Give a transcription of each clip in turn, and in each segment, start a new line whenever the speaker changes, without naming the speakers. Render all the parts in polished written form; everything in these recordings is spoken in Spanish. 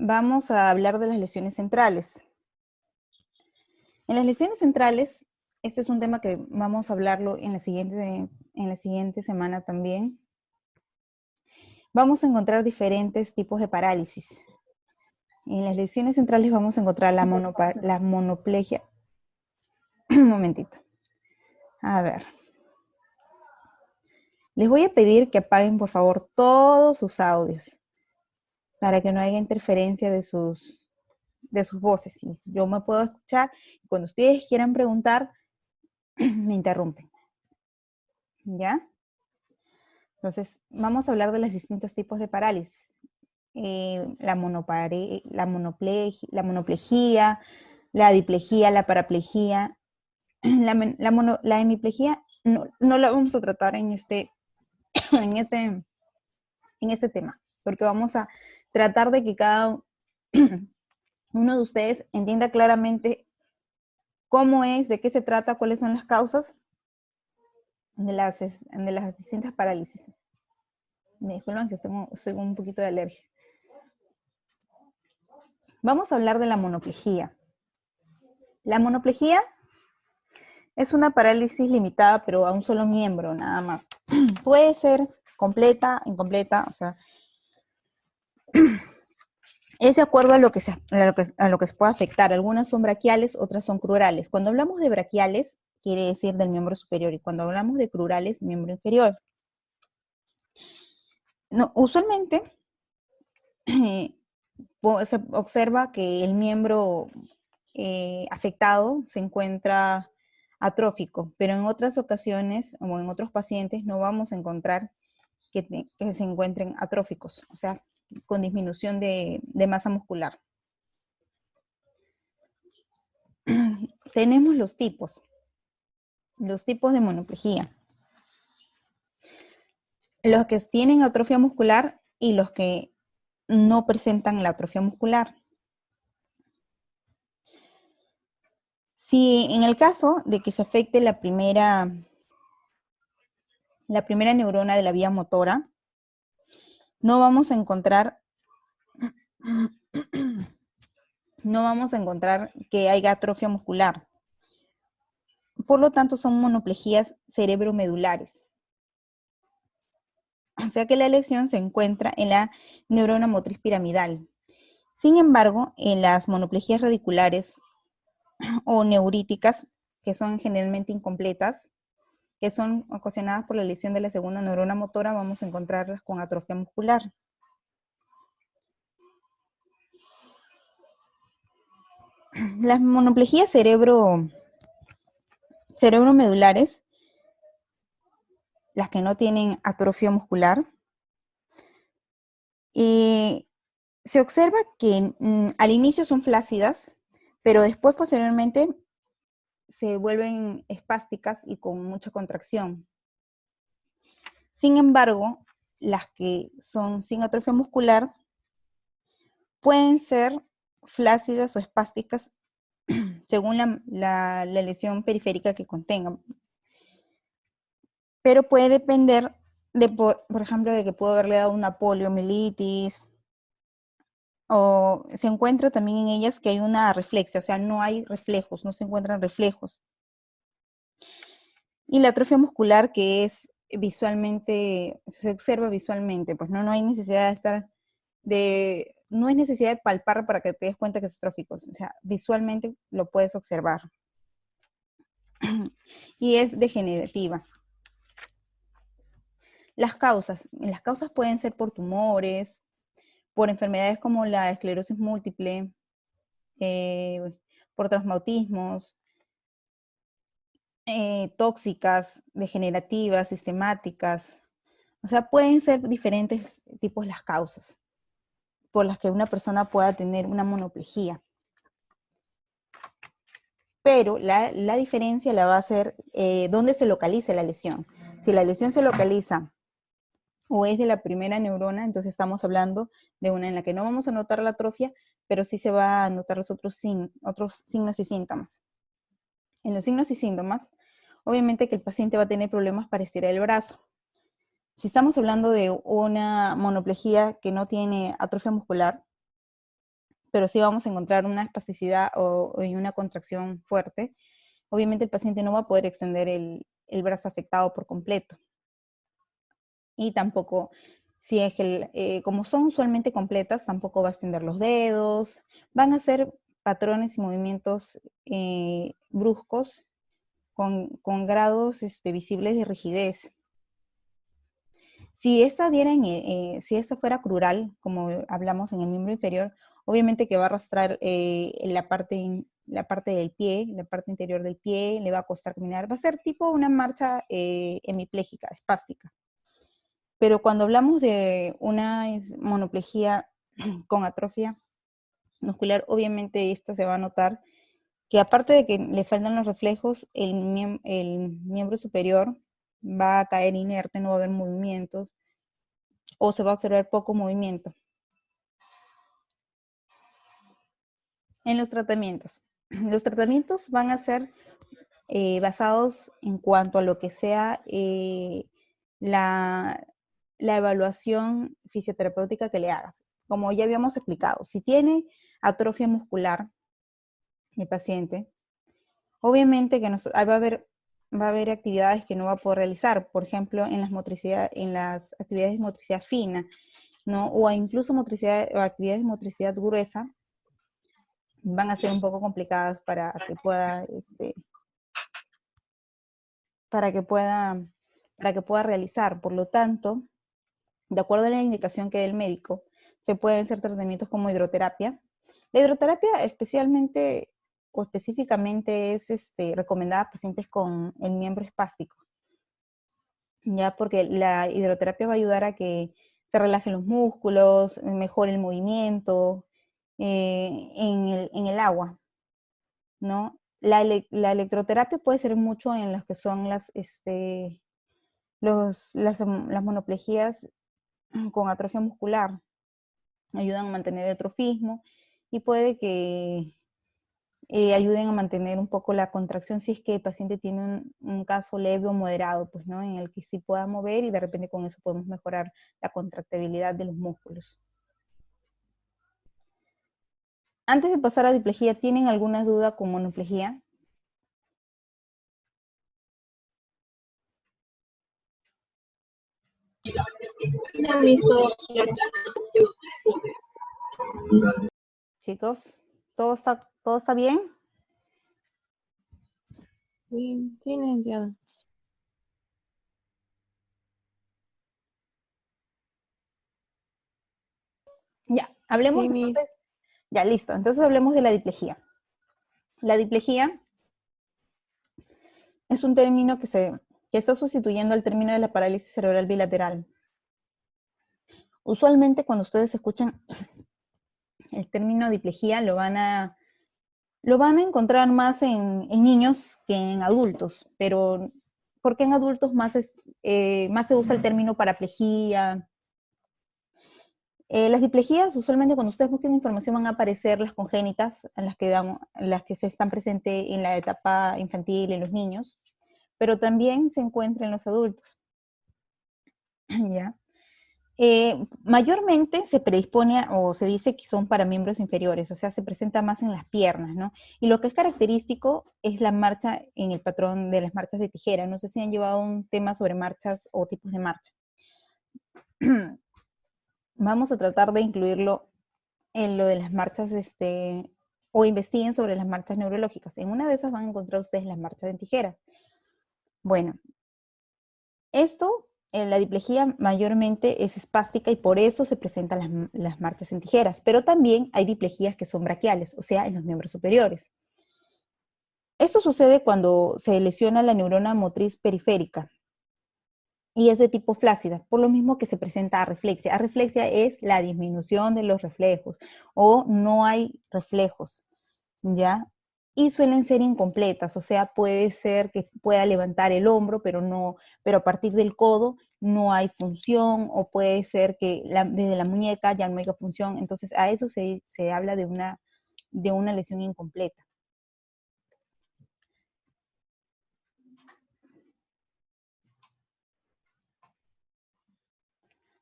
vamos a hablar de las lesiones centrales. En las lesiones centrales, este es un tema que vamos a hablarlo en la siguiente semana también. Vamos a encontrar diferentes tipos de parálisis. En las lesiones centrales vamos a encontrar la monoplegia. Un momentito. A ver. Les voy a pedir que apaguen, por favor, todos sus audios para que no haya interferencia de sus voces. Y yo me puedo escuchar. Cuando ustedes quieran preguntar, me interrumpen. ¿Ya? Entonces, vamos a hablar de los distintos tipos de parálisis. La monoplejía, la diplejía, la paraplegia. La hemiplegia no la vamos a tratar en este tema, porque vamos a tratar de que cada uno de ustedes entienda claramente cómo es, de qué se trata, cuáles son las causas de las distintas parálisis. Me disculpan que estoy con un poquito de alergia. Vamos a hablar de la monoplejía. La monoplejía es una parálisis limitada, pero a un solo miembro, nada más. Puede ser completa, incompleta, o sea, es de acuerdo a lo que se puede afectar. Algunas son braquiales, otras son crurales. Cuando hablamos de braquiales, quiere decir del miembro superior, y cuando hablamos de crurales, miembro inferior. No, usualmente se observa que el miembro afectado se encuentra atrófico, pero en otras ocasiones o en otros pacientes no vamos a encontrar que se encuentren atróficos, o sea, con disminución de masa muscular. Tenemos los tipos de monoplejía. Los que tienen atrofia muscular y los que no presentan la atrofia muscular. Si en el caso de que se afecte la primera neurona de la vía motora, no vamos a encontrar que haya atrofia muscular. Por lo tanto, son monoplejías cerebromedulares. O sea que la lesión se encuentra en la neurona motriz piramidal. Sin embargo, en las monoplejías radiculares o neuríticas, que son generalmente incompletas, que son ocasionadas por la lesión de la segunda neurona motora, vamos a encontrarlas con atrofia muscular. Las monoplejías cerebromedulares, las que no tienen atrofia muscular, se observa que al inicio son flácidas, pero después posteriormente se vuelven espásticas y con mucha contracción. Sin embargo, las que son sin atrofia muscular pueden ser flácidas o espásticas según la lesión periférica que contengan. Pero puede depender de, por ejemplo, de que pudo haberle dado una poliomielitis, o se encuentra también en ellas que hay una reflexia, o sea, no hay reflejos, no se encuentran reflejos. Y la atrofia muscular, que es visualmente, se observa visualmente, pues no hay necesidad no es necesidad de palpar para que te des cuenta que es atrófico, o sea, visualmente lo puedes observar. Y es degenerativa. Las causas pueden ser por tumores, por enfermedades como la esclerosis múltiple, por traumatismos, tóxicas, degenerativas, sistemáticas. O sea, pueden ser diferentes tipos las causas por las que una persona pueda tener una monoplejía. Pero la diferencia la va a ser dónde se localiza la lesión. Si la lesión se localiza o es de la primera neurona, entonces estamos hablando de una en la que no vamos a notar la atrofia, pero sí se va a notar los otros signos y síntomas. En los signos y síntomas, obviamente que el paciente va a tener problemas para estirar el brazo. Si estamos hablando de una monoplejía que no tiene atrofia muscular, pero sí vamos a encontrar una espasticidad o una contracción fuerte, obviamente el paciente no va a poder extender el brazo afectado por completo. Y tampoco, si es que, como son usualmente completas, tampoco va a extender los dedos, van a ser patrones y movimientos bruscos con grados visibles de rigidez. Si esta, si esta fuera crural, como hablamos en el miembro inferior, obviamente que va a arrastrar la parte del pie, la parte interior del pie, le va a costar caminar, va a ser tipo una marcha hemipléjica, espástica. Pero cuando hablamos de una monoplegia con atrofia muscular, obviamente esta se va a notar que aparte de que le faltan los reflejos, el miembro superior va a caer inerte, no va a haber movimientos, o se va a observar poco movimiento. En los tratamientos van a ser basados en cuanto a lo que sea la evaluación fisioterapéutica que le hagas. Como ya habíamos explicado, si tiene atrofia muscular el paciente, obviamente que va a haber actividades que no va a poder realizar, por ejemplo, en las actividades de motricidad fina, ¿no? O incluso actividades de motricidad gruesa, van a ser un poco complicadas para que pueda realizar. Por lo tanto, de acuerdo a la indicación que dé el médico, se pueden hacer tratamientos como hidroterapia. La hidroterapia específicamente es recomendada a pacientes con el miembro espástico, ya porque la hidroterapia va a ayudar a que se relajen los músculos, mejore el movimiento en el agua, ¿no? La electroterapia puede ser mucho en las que son las monoplejías con atrofia muscular, ayudan a mantener el trofismo y puede que ayuden a mantener un poco la contracción si es que el paciente tiene un caso leve o moderado, pues, ¿no? En el que sí pueda mover y de repente con eso podemos mejorar la contractibilidad de los músculos. Antes de pasar a diplejía, ¿tienen alguna duda con monoplejía? Chicos, todo está bien?
Sí, sí, licenciada.
Ya, hablemos
Sí,
entonces. Ya, listo. Entonces hablemos de la diplejía. La diplejía es un término que está sustituyendo al término de la parálisis cerebral bilateral. Usualmente cuando ustedes escuchan el término diplejía lo van a encontrar más en niños que en adultos, pero ¿por qué en adultos más se usa el término paraplejía? Las diplejías, usualmente cuando ustedes busquen información van a aparecer las congénitas, las que se están presentes en la etapa infantil en los niños, pero también se encuentra en los adultos. ¿Ya? Mayormente se predispone o se dice que son para miembros inferiores, o sea, se presenta más en las piernas, ¿no? Y lo que es característico es la marcha en el patrón de las marchas de tijera. No sé si han llevado un tema sobre marchas o tipos de marcha. Vamos a tratar de incluirlo en lo de las marchas, o investiguen sobre las marchas neurológicas. En una de esas van a encontrar ustedes las marchas en tijera. Bueno, esto, la diplejía mayormente es espástica y por eso se presentan las marchas en tijeras, pero también hay diplejías que son braquiales, o sea, en los miembros superiores. Esto sucede cuando se lesiona la neurona motriz periférica y es de tipo flácida, por lo mismo que se presenta arreflexia. Arreflexia es la disminución de los reflejos o no hay reflejos, ¿ya? Y suelen ser incompletas, o sea, puede ser que pueda levantar el hombro, pero a partir del codo no hay función, o puede ser que desde la muñeca ya no haya función, entonces a eso se habla de una lesión incompleta.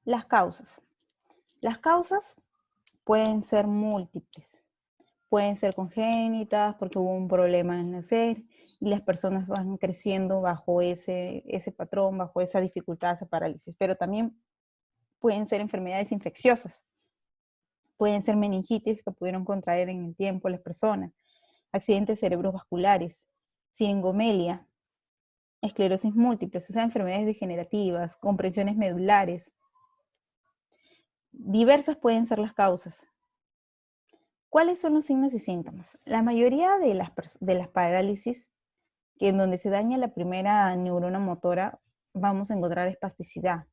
Las causas. Las causas pueden ser múltiples. Pueden ser congénitas porque hubo un problema en nacer y las personas van creciendo bajo ese patrón, bajo esa dificultad, esa parálisis. Pero también pueden ser enfermedades infecciosas. Pueden ser meningitis que pudieron contraer en el tiempo las personas, accidentes cerebrovasculares, siringomelia, esclerosis múltiple, o sea, enfermedades degenerativas, compresiones medulares. Diversas pueden ser las causas. ¿Cuáles son los signos y síntomas? La mayoría de las parálisis, que en donde se daña la primera neurona motora, vamos a encontrar espasticidad.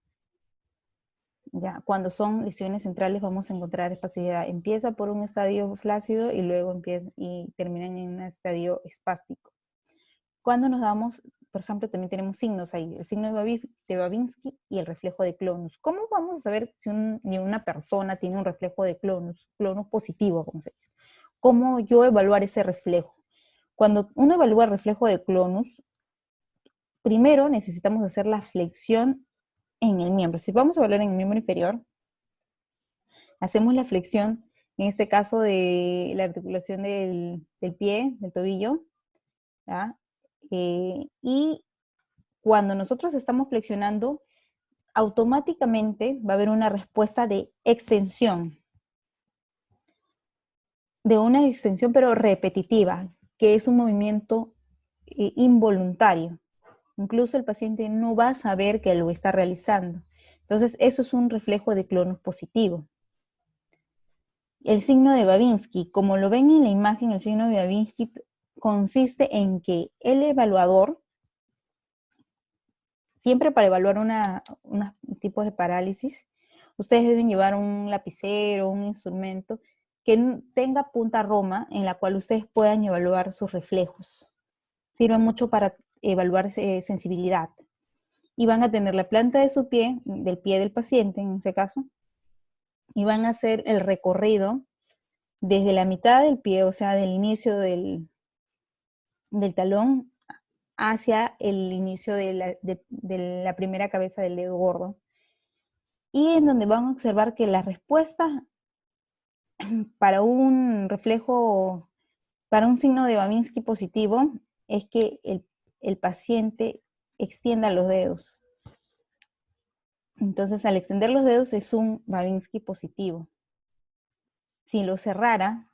Ya, cuando son lesiones centrales vamos a encontrar espasticidad. Empieza por un estadio flácido y luego termina en un estadio espástico. Cuando nos damos, por ejemplo, también tenemos signos ahí, el signo de Babinski y el reflejo de Clonus. ¿Cómo vamos a saber si una persona tiene un reflejo de Clonus positivo, como se dice? ¿Cómo yo evaluar ese reflejo? Cuando uno evalúa el reflejo de Clonus, primero necesitamos hacer la flexión en el miembro. Si vamos a evaluar en el miembro inferior, hacemos la flexión, en este caso de la articulación del pie, del tobillo, ¿ya? Y cuando nosotros estamos flexionando, automáticamente va a haber una respuesta de extensión, pero repetitiva, que es un movimiento involuntario. Incluso el paciente no va a saber que lo está realizando. Entonces, eso es un reflejo de Clonus positivo. El signo de Babinski, como lo ven en la imagen, el signo de Babinski consiste en que el evaluador, siempre para evaluar unos tipos de parálisis, ustedes deben llevar un lapicero, un instrumento que tenga punta roma en la cual ustedes puedan evaluar sus reflejos. Sirve mucho para evaluar sensibilidad. Y van a tener la planta de su pie, del pie del paciente en ese caso, y van a hacer el recorrido desde la mitad del pie, o sea, del inicio del talón hacia el inicio de la primera cabeza del dedo gordo. Y en donde van a observar que la respuesta para un reflejo, para un signo de Babinski positivo, es que el paciente extienda los dedos. Entonces, al extender los dedos es un Babinski positivo. Si cerrara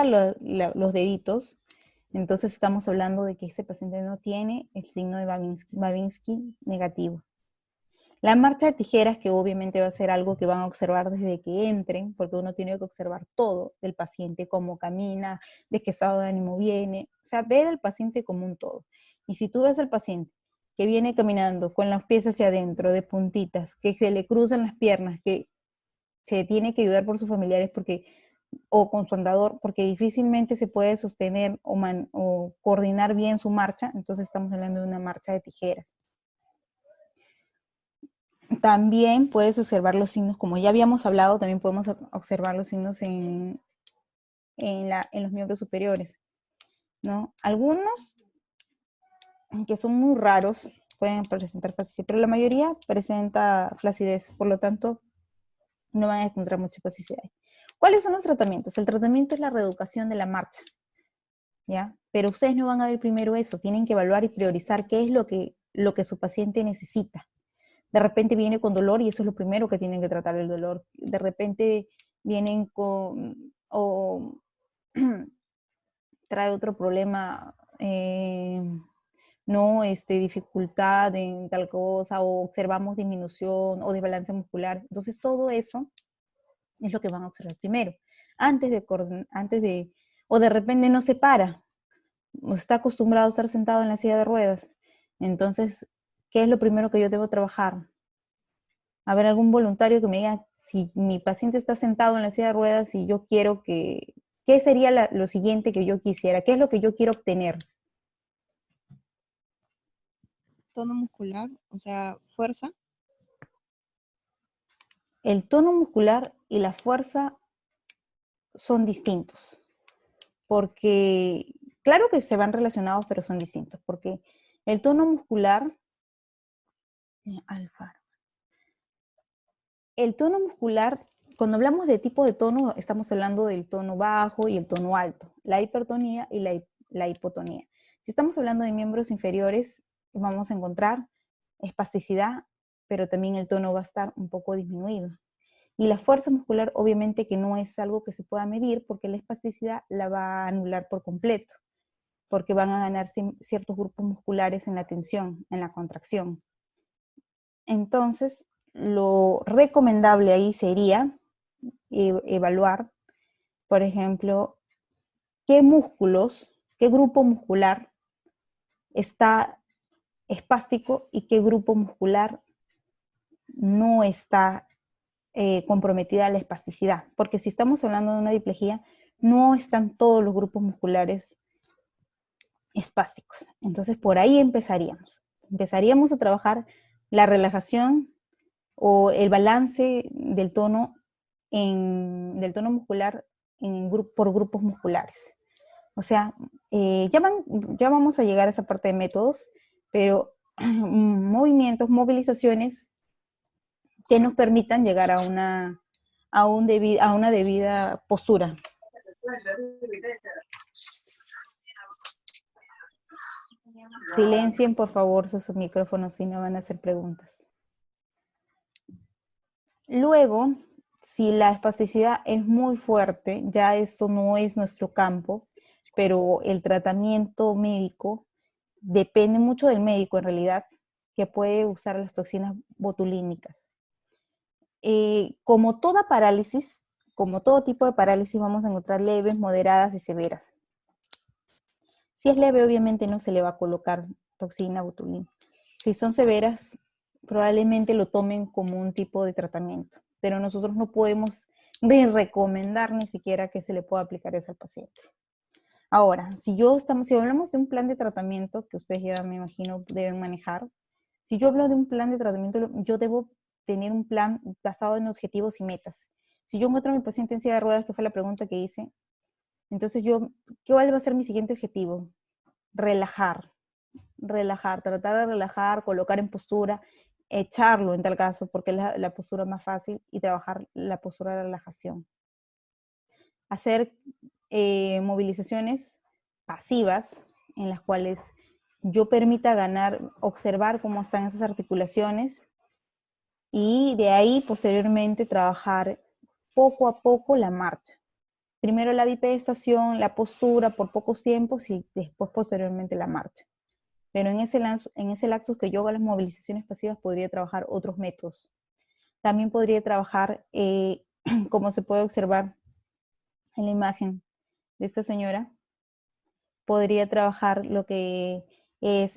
los deditos, entonces estamos hablando de que ese paciente no tiene el signo de Babinski negativo. La marcha de tijeras, que obviamente va a ser algo que van a observar desde que entren, porque uno tiene que observar todo del paciente, cómo camina, de qué estado de ánimo viene, o sea, ver al paciente como un todo. Y si tú ves al paciente que viene caminando con los pies hacia adentro, de puntitas, que se le cruzan las piernas, que se tiene que ayudar por sus familiares o con su andador, porque difícilmente se puede sostener o coordinar bien su marcha, entonces estamos hablando de una marcha de tijeras. También puedes observar los signos, como ya habíamos hablado, también podemos observar los signos en los miembros superiores, ¿no? Algunos, que son muy raros, pueden presentar flacidez, pero la mayoría presenta flacidez, por lo tanto, no van a encontrar mucha plasticidad. ¿Cuáles son los tratamientos? El tratamiento es la reeducación de la marcha, ¿ya? Pero ustedes no van a ver primero eso, tienen que evaluar y priorizar qué es lo que su paciente necesita. De repente viene con dolor y eso es lo primero que tienen que tratar, el dolor. De repente vienen o trae otro problema, dificultad en tal cosa, o observamos disminución o desbalance muscular. Entonces todo eso es lo que van a observar primero. O de repente no se para, o está acostumbrado a estar sentado en la silla de ruedas. Entonces, ¿qué es lo primero que yo debo trabajar? A ver, algún voluntario que me diga, si mi paciente está sentado en la silla de ruedas y yo quiero ¿qué sería lo siguiente que yo quisiera? ¿Qué es lo que yo quiero obtener?
Tono muscular, o sea, fuerza.
El tono muscular y la fuerza son distintos, porque claro que se van relacionados, pero son distintos, porque el tono muscular, el tono muscular cuando hablamos de tipo de tono, estamos hablando del tono bajo y el tono alto, la hipertonía y la hipotonía. Si estamos hablando de miembros inferiores, vamos a encontrar espasticidad, pero también el tono va a estar un poco disminuido. Y la fuerza muscular obviamente que no es algo que se pueda medir porque la espasticidad la va a anular por completo, porque van a ganar ciertos grupos musculares en la tensión, en la contracción. Entonces, lo recomendable ahí sería evaluar, por ejemplo, qué músculos, qué grupo muscular está espástico y qué grupo muscular no está comprometida la espasticidad. Porque si estamos hablando de una diplejía, no están todos los grupos musculares espásticos. Entonces, por ahí empezaríamos. Empezaríamos a trabajar la relajación o el balance del tono, del tono muscular por grupos musculares. O sea, ya vamos a llegar a esa parte de métodos, pero movimientos, movilizaciones que nos permitan llegar a una debida postura. Silencien, por favor, sus micrófonos si no van a hacer preguntas. Luego, si la espasticidad es muy fuerte, ya esto no es nuestro campo, pero el tratamiento médico depende mucho del médico en realidad, que puede usar las toxinas botulínicas. Como toda parálisis, como todo tipo de parálisis, vamos a encontrar leves, moderadas y severas. Si es leve, obviamente no se le va a colocar toxina botulínica. Si son severas, probablemente lo tomen como un tipo de tratamiento, pero nosotros no podemos ni recomendar ni siquiera que se le pueda aplicar eso al paciente. Ahora, si hablamos de un plan de tratamiento, que ustedes ya me imagino deben manejar, si yo hablo de un plan de tratamiento, yo debo tener un plan basado en objetivos y metas. Si yo encuentro a mi paciente en silla de ruedas, que fue la pregunta que hice, entonces ¿cuál va a ser mi siguiente objetivo? Relajar, tratar de relajar, colocar en postura, echarlo en tal caso, porque es la postura más fácil, y trabajar la postura de relajación. Hacer movilizaciones pasivas en las cuales yo permita observar cómo están esas articulaciones y de ahí posteriormente trabajar poco a poco la marcha. Primero la bipedestación, la postura por pocos tiempos y después posteriormente la marcha. Pero en ese lapsus que yo hago las movilizaciones pasivas podría trabajar otros métodos. También podría trabajar, como se puede observar en la imagen de esta señora, podría trabajar lo que es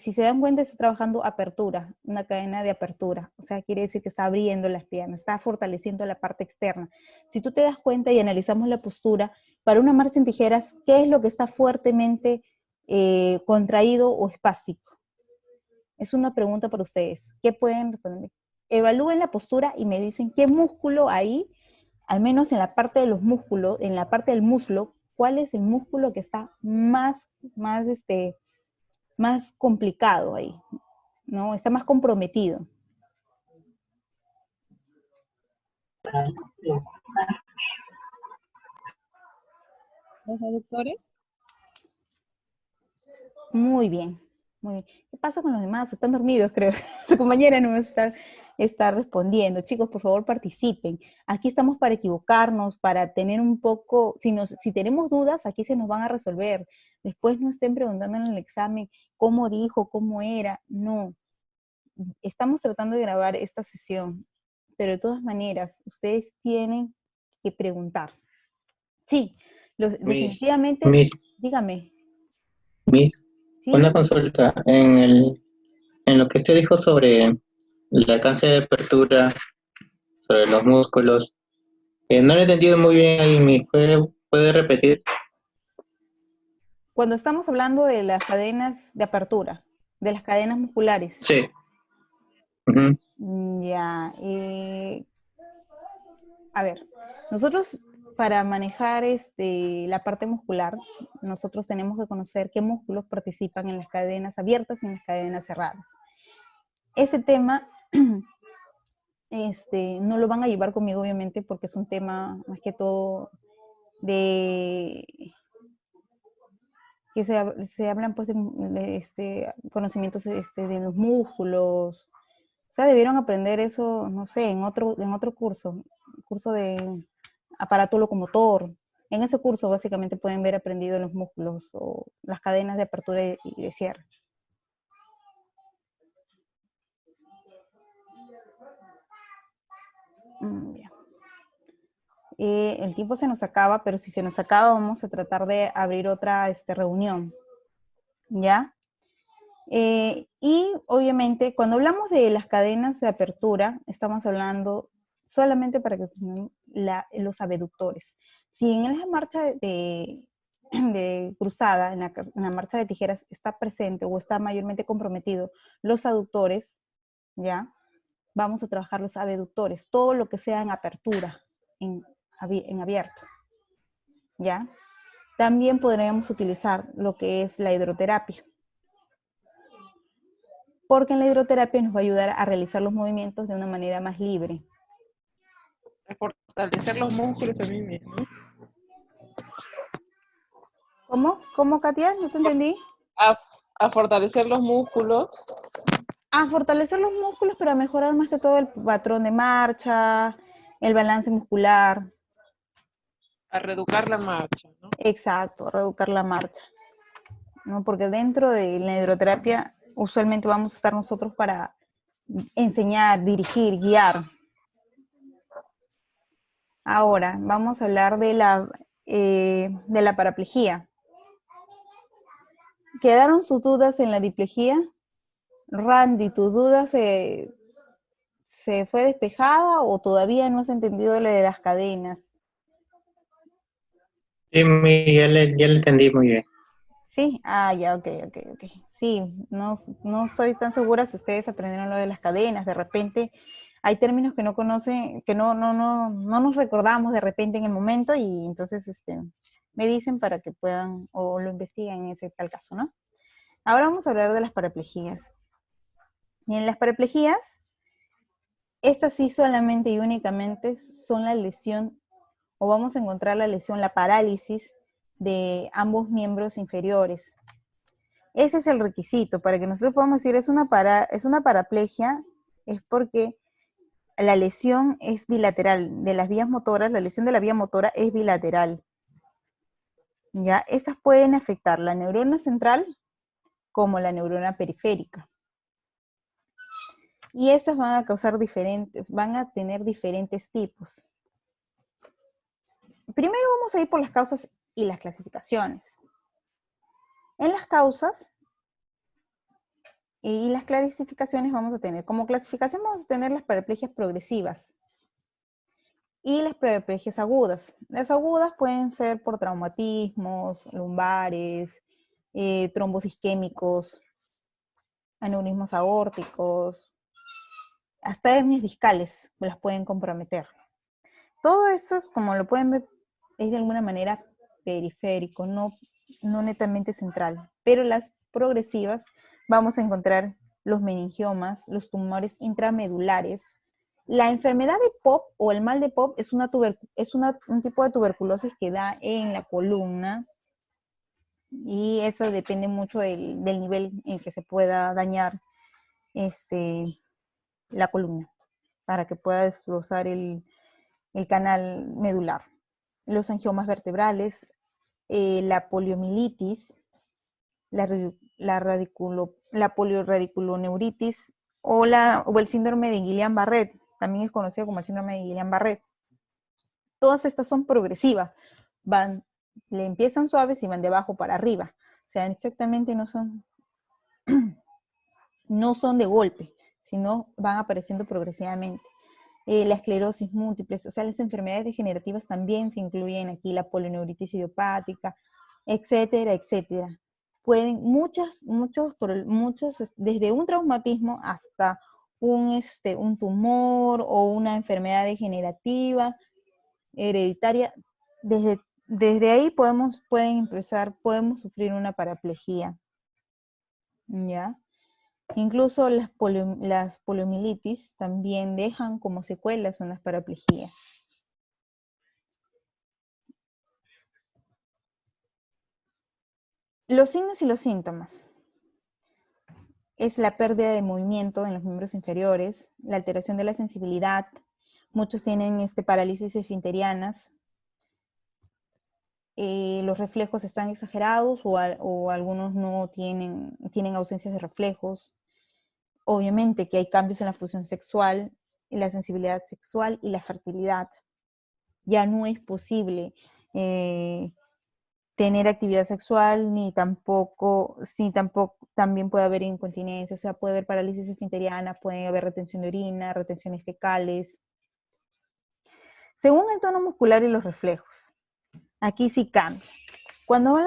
si se dan cuenta, está trabajando apertura, una cadena de apertura. O sea, quiere decir que está abriendo las piernas, está fortaleciendo la parte externa. Si tú te das cuenta y analizamos la postura, para una marcha en tijeras, ¿qué es lo que está fuertemente contraído o espástico? Es una pregunta para ustedes. ¿Qué pueden responder? Evalúen la postura y me dicen qué músculo ahí, al menos en la parte de los músculos, en la parte del muslo, cuál es el músculo que está más complicado ahí, ¿no? Está más comprometido.
¿Los aductores?
Muy bien, muy bien. ¿Qué pasa con los demás? Están dormidos, creo. Su compañera no va a estar respondiendo. Chicos, por favor, participen. Aquí estamos para equivocarnos, para tener un poco, si tenemos dudas, aquí se nos van a resolver. Después no estén preguntando en el examen cómo dijo, cómo era. No. Estamos tratando de grabar esta sesión, pero de todas maneras, ustedes tienen que preguntar. Sí, definitivamente, dígame.
Miss,
¿Sí?
una consulta. En lo que usted dijo sobre el alcance de apertura, sobre los músculos, no lo he entendido muy bien ahí, Miss. ¿Puede repetir?
Cuando estamos hablando de las cadenas de apertura, de las cadenas musculares.
Sí. Ujú.
Ya. A ver, nosotros para manejar la parte muscular, nosotros tenemos que conocer qué músculos participan en las cadenas abiertas y en las cadenas cerradas. Ese tema no lo van a llevar conmigo, obviamente, porque es un tema más que todo de que se hablan pues de conocimientos de los músculos. O sea, debieron aprender eso, no sé, en otro curso de aparato locomotor. En ese curso básicamente pueden ver aprendido los músculos o las cadenas de apertura y de cierre. Bien. El tiempo se nos acaba, pero si se nos acaba vamos a tratar de abrir otra reunión, ¿ya? Y obviamente cuando hablamos de las cadenas de apertura, estamos hablando solamente para que los abductores. Si en la marcha de cruzada, en la marcha de tijeras, está presente o está mayormente comprometido los aductores, ¿ya? Vamos a trabajar los abductores, todo lo que sea en apertura, en abierto, ¿ya? También podríamos utilizar lo que es la hidroterapia, porque en la hidroterapia nos va a ayudar a realizar los movimientos de una manera más libre.
A fortalecer los músculos también, ¿no?
¿Cómo, Katia? No te entendí.
A fortalecer los músculos.
A fortalecer los músculos, pero a mejorar más que todo el patrón de marcha, el balance muscular.
A reeducar la marcha, ¿no?
Exacto, reeducar la marcha, ¿no? Porque dentro de la hidroterapia usualmente vamos a estar nosotros para enseñar, dirigir, guiar. Ahora, vamos a hablar de la paraplegia. ¿Quedaron sus dudas en la diplegia? Randy, ¿tu duda se fue despejada o todavía no has entendido lo de las cadenas?
Sí, ya le entendí muy bien.
Sí, ya, ok. Sí, no estoy tan segura si ustedes aprendieron lo de las cadenas. De repente hay términos que no conocen, que no nos recordamos de repente en el momento y entonces me dicen para que puedan o lo investiguen en ese tal caso, ¿no? Ahora vamos a hablar de las paraplejías. Y en las paraplejías, estas sí solamente y únicamente son la lesión, o vamos a encontrar la lesión, la parálisis de ambos miembros inferiores. Ese es el requisito. Para que nosotros podamos decir es una paraplegia, es porque la lesión es bilateral. De las vías motoras, la lesión de la vía motora es bilateral. ¿Ya? Esas pueden afectar la neurona central como la neurona periférica. Y estas van a tener diferentes tipos. Primero vamos a ir por las causas y las clasificaciones. En las causas y las clasificaciones vamos a tener, como clasificación vamos a tener las paraplegias progresivas y las paraplegias agudas. Las agudas pueden ser por traumatismos, lumbares, trombos isquémicos, aneurismos aórticos, hasta hernias discales las pueden comprometer. Todo eso, como lo pueden ver, es de alguna manera periférico, no netamente central. Pero las progresivas vamos a encontrar los meningiomas, los tumores intramedulares. La enfermedad de Popp o el mal de Popp es un tipo de tuberculosis que da en la columna y eso depende mucho del nivel en que se pueda dañar la columna para que pueda destrozar el canal medular. Los angiomas vertebrales, la poliomielitis, la polioradiculoneuritis o el síndrome de Guillain-Barré, también es conocido como el síndrome de Guillain-Barré. Todas estas son progresivas, le empiezan suaves y van de abajo para arriba. O sea, exactamente no son de golpe, sino van apareciendo progresivamente. La esclerosis múltiple, o sea, las enfermedades degenerativas también se incluyen aquí, la polineuritis idiopática, etcétera, etcétera. Pueden muchos, desde un traumatismo hasta un tumor o una enfermedad degenerativa, hereditaria, desde ahí podemos sufrir una paraplegia, ¿ya? Incluso las poliomielitis también dejan como secuelas unas paraplejías. Los signos y los síntomas. Es la pérdida de movimiento en los miembros inferiores, la alteración de la sensibilidad. Muchos tienen parálisis esfinterianas. Los reflejos están exagerados o algunos no tienen ausencias de reflejos. Obviamente que hay cambios en la función sexual, en la sensibilidad sexual y la fertilidad. Ya no es posible tener actividad sexual, también puede haber incontinencia, o sea, puede haber parálisis esfinteriana, puede haber retención de orina, retenciones fecales. Según el tono muscular y los reflejos, aquí sí cambia. Cuando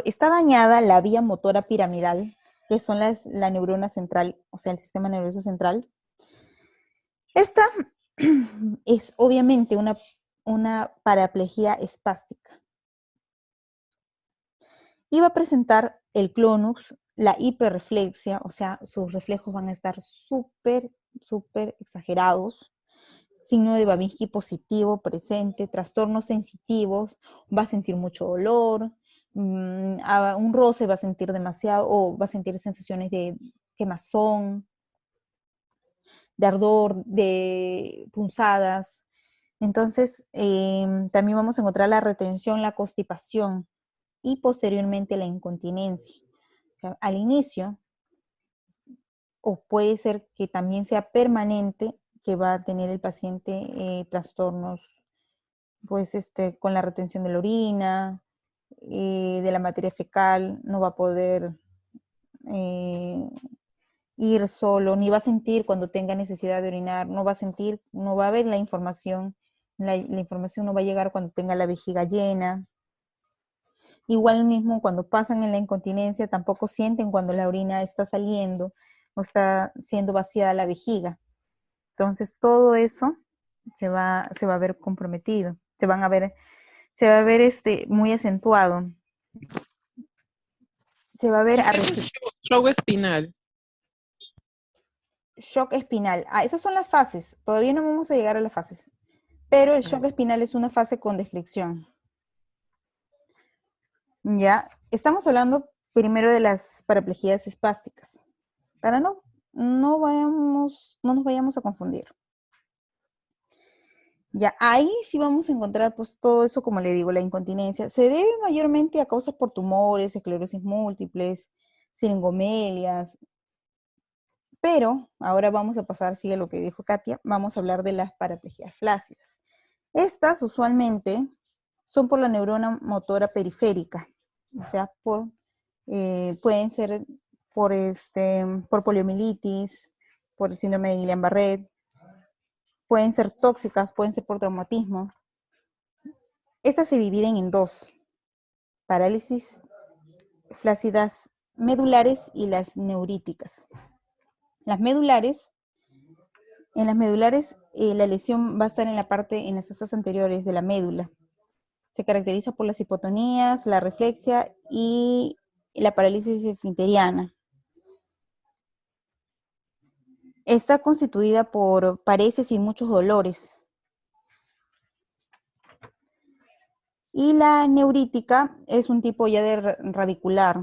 está dañada la vía motora piramidal, que son la neurona central, o sea, el sistema nervioso central, esta es obviamente una paraplejía espástica. Y va a presentar el clonus, la hiperreflexia, o sea, sus reflejos van a estar súper exagerados. Signo de Babinski positivo presente, trastornos sensitivos, va a sentir mucho dolor, un roce va a sentir demasiado, o va a sentir sensaciones de quemazón, de ardor, de punzadas. Entonces, también vamos a encontrar la retención, la constipación y posteriormente la incontinencia. O sea, al inicio, o puede ser que también sea permanente, que va a tener el paciente trastornos, pues, con la retención de la orina, de la materia fecal, no va a poder ir solo, ni va a sentir cuando tenga necesidad de orinar, no va a ver la información no va a llegar cuando tenga la vejiga llena. Igual mismo cuando pasan en la incontinencia, tampoco sienten cuando la orina está saliendo o está siendo vaciada la vejiga. Entonces todo eso se va a ver comprometido, se va a ver muy acentuado. Se va a ver
shock espinal.
Shock espinal. Esas son las fases. Todavía no vamos a llegar a las fases. Pero el shock espinal es una fase con deflexión. Ya, estamos hablando primero de las paraplejías espásticas. Para no nos vayamos a confundir. Ya, ahí sí vamos a encontrar pues todo eso, como le digo, la incontinencia. Se debe mayormente a causas por tumores, esclerosis múltiples, siringomelias. Pero ahora vamos a pasar, sigue lo que dijo Katia, vamos a hablar de las paraplegias flácidas. Estas usualmente son por la neurona motora periférica, o sea, pueden ser por poliomielitis, por el síndrome de Guillain-Barré, pueden ser tóxicas, pueden ser por traumatismo. Estas se dividen en dos: parálisis flácidas medulares y las neuríticas. En las medulares la lesión va a estar en las asas anteriores de la médula. Se caracteriza por las hipotonías, la reflexia y la parálisis esfinteriana. Está constituida por paresis y muchos dolores. Y la neurítica es un tipo ya de radicular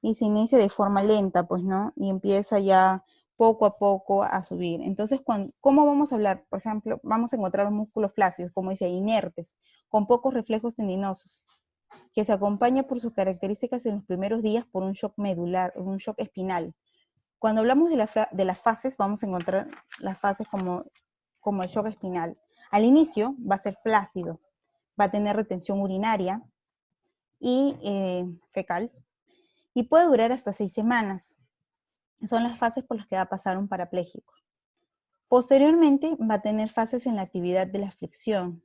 y se inicia de forma lenta, pues, ¿no? Y empieza ya poco a poco a subir. Entonces, ¿cómo vamos a hablar? Por ejemplo, vamos a encontrar los músculos flácidos, como dice, inertes, con pocos reflejos tendinosos, que se acompaña por sus características en los primeros días por un shock medular, un shock espinal. Cuando hablamos de las fases, vamos a encontrar las fases como el shock espinal. Al inicio va a ser flácido, va a tener retención urinaria y fecal, y puede durar hasta 6 semanas. Son las fases por las que va a pasar un parapléjico. Posteriormente va a tener fases en la actividad de la flexión.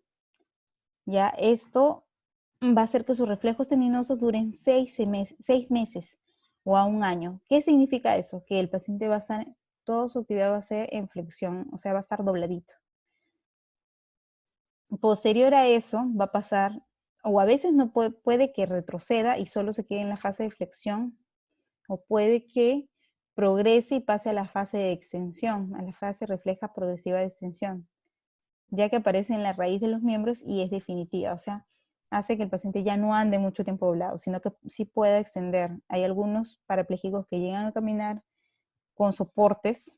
Ya esto va a hacer que sus reflejos tendinosos duren 6 meses o a 1 año. ¿Qué significa eso? Que el paciente va a estar, toda su actividad va a ser en flexión, o sea, va a estar dobladito. Posterior a eso va a pasar, o a veces no puede que retroceda y solo se quede en la fase de flexión o puede que progrese y pase a la fase de extensión, a la fase refleja progresiva de extensión, ya que aparece en la raíz de los miembros y es definitiva, o sea, hace que el paciente ya no ande mucho tiempo doblado, sino que sí pueda extender. Hay algunos parapléjicos que llegan a caminar con soportes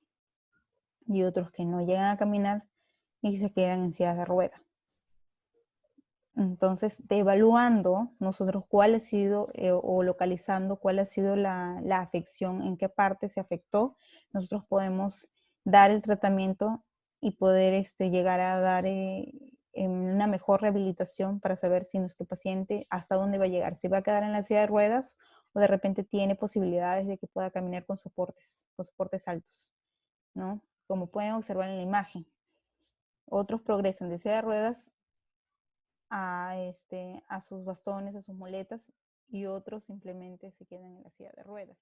y otros que no llegan a caminar y se quedan en sillas de ruedas. Entonces, evaluando nosotros cuál ha sido o localizando cuál ha sido la afección, en qué parte se afectó, nosotros podemos dar el tratamiento y poder llegar a dar una mejor rehabilitación para saber si nuestro paciente hasta dónde va a llegar, si va a quedar en la silla de ruedas o de repente tiene posibilidades de que pueda caminar con soportes altos, ¿no? Como pueden observar en la imagen. Otros progresan de silla de ruedas a sus bastones, a sus muletas, y otros simplemente se quedan en la silla de ruedas.